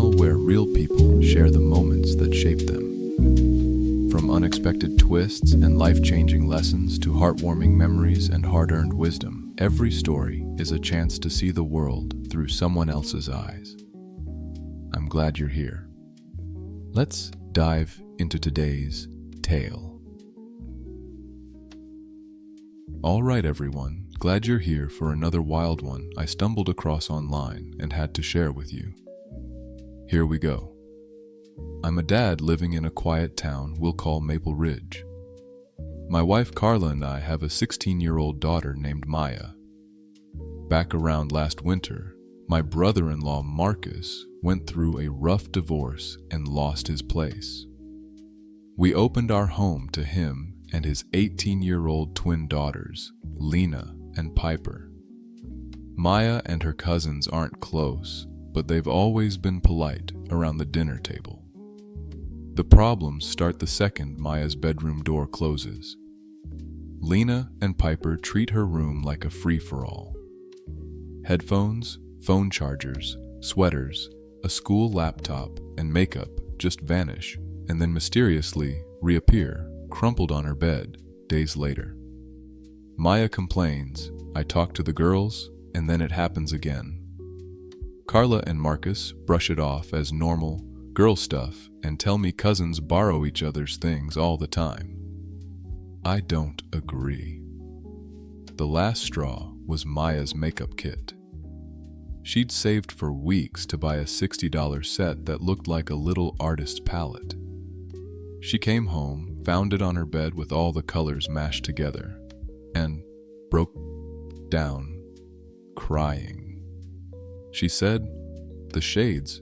channel where real people share the moments that shape them. From unexpected twists and life-changing lessons to heartwarming memories and hard-earned wisdom, every story is a chance to see the world through someone else's eyes. I'm glad you're here. Let's dive into today's tale. All right, everyone. Glad you're here for another wild one I stumbled across online and had to share with you. Here we go. I'm a dad living in a quiet town we'll call Maple Ridge. My wife Carla and I have a 16-year-old daughter named Maya. Back around last winter, my brother-in-law Marcus went through a rough divorce and lost his place. We opened our home to him and his 18-year-old twin daughters, Lena and Piper. Maya and her cousins aren't close, but they've always been polite around the dinner table. The problems start the second Maya's bedroom door closes. Lena and Piper treat her room like a free-for-all. Headphones, phone chargers, sweaters, a school laptop, and makeup just vanish and then mysteriously reappear, crumpled on her bed, days later. Maya complains, I talk to the girls, and then it happens again. Carla and Marcus brush it off as normal girl stuff and tell me cousins borrow each other's things all the time. I don't agree. The last straw was Maya's makeup kit. She'd saved for weeks to buy a $60 set that looked like a little artist's palette. She came home, found it on her bed with all the colors mashed together, and broke down, crying. She said the shades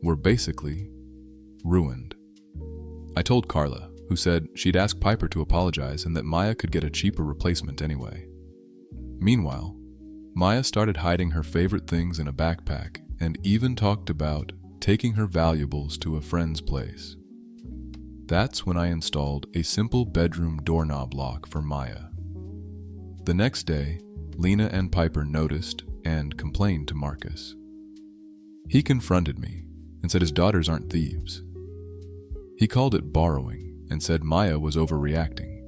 were basically ruined. I told Carla, who said she'd ask Piper to apologize and that Maya could get a cheaper replacement anyway. Meanwhile, Maya started hiding her favorite things in a backpack and even talked about taking her valuables to a friend's place. That's when I installed a simple bedroom doorknob lock for Maya. The next day, Lena and Piper noticed and complained to Marcus. He confronted me and said his daughters aren't thieves. He called it borrowing and said Maya was overreacting.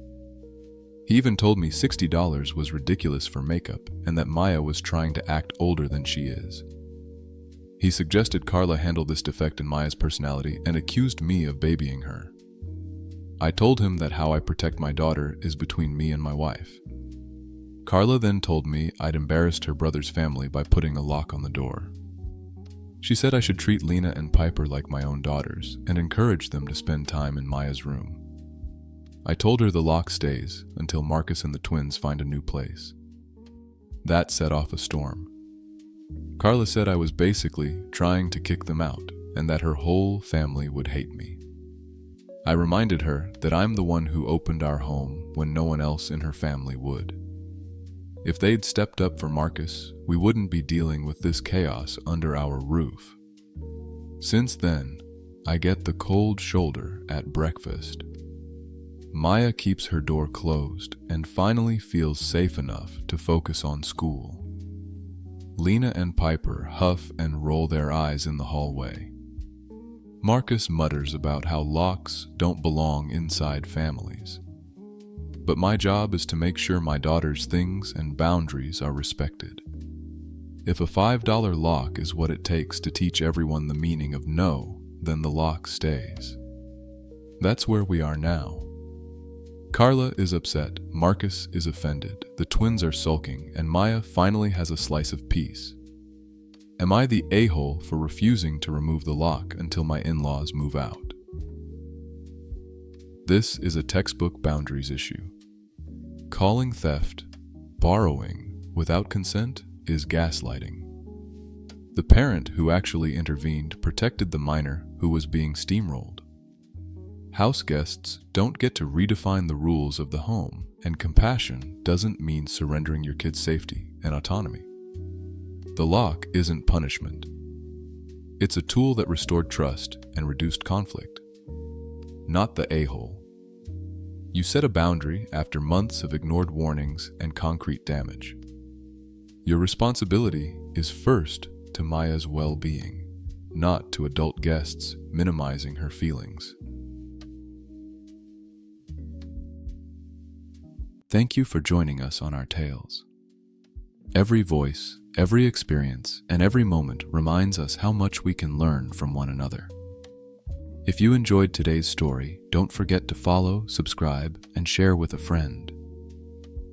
He even told me $60 was ridiculous for makeup and that Maya was trying to act older than she is. He suggested Carla handle this defect in Maya's personality and accused me of babying her. I told him that how I protect my daughter is between me and my wife. Carla then told me I'd embarrassed her brother's family by putting a lock on the door. She said I should treat Lena and Piper like my own daughters and encourage them to spend time in Maya's room. I told her the lock stays until Marcus and the twins find a new place. That set off a storm. Carla said I was basically trying to kick them out and that her whole family would hate me. I reminded her that I'm the one who opened our home when no one else in her family would. If they'd stepped up for Marcus, we wouldn't be dealing with this chaos under our roof. Since then, I get the cold shoulder at breakfast. Maya keeps her door closed and finally feels safe enough to focus on school. Lena and Piper huff and roll their eyes in the hallway. Marcus mutters about how locks don't belong inside families. But my job is to make sure my daughter's things and boundaries are respected. If a $5 lock is what it takes to teach everyone the meaning of no, then the lock stays. That's where we are now. Carla is upset, Marcus is offended, the twins are sulking, and Maya finally has a slice of peace. Am I the a-hole for refusing to remove the lock until my in-laws move out? This is a textbook boundaries issue. Calling theft, borrowing, without consent is gaslighting. The parent who actually intervened protected the minor who was being steamrolled. House guests don't get to redefine the rules of the home, and compassion doesn't mean surrendering your kid's safety and autonomy. The lock isn't punishment. It's a tool that restored trust and reduced conflict. Not the a-hole. You set a boundary after months of ignored warnings and concrete damage. Your responsibility is first to Maya's well-being. not to adult guests, minimizing her feelings. Thank you for joining us on our tales. Every voice, every experience, and every moment reminds us how much we can learn from one another. If you enjoyed today's story, don't forget to follow, subscribe, and share with a friend.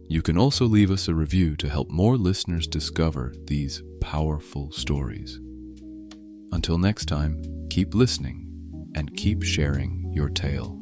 You can also leave us a review to help more listeners discover these powerful stories. Until next time, keep listening and keep sharing your tale.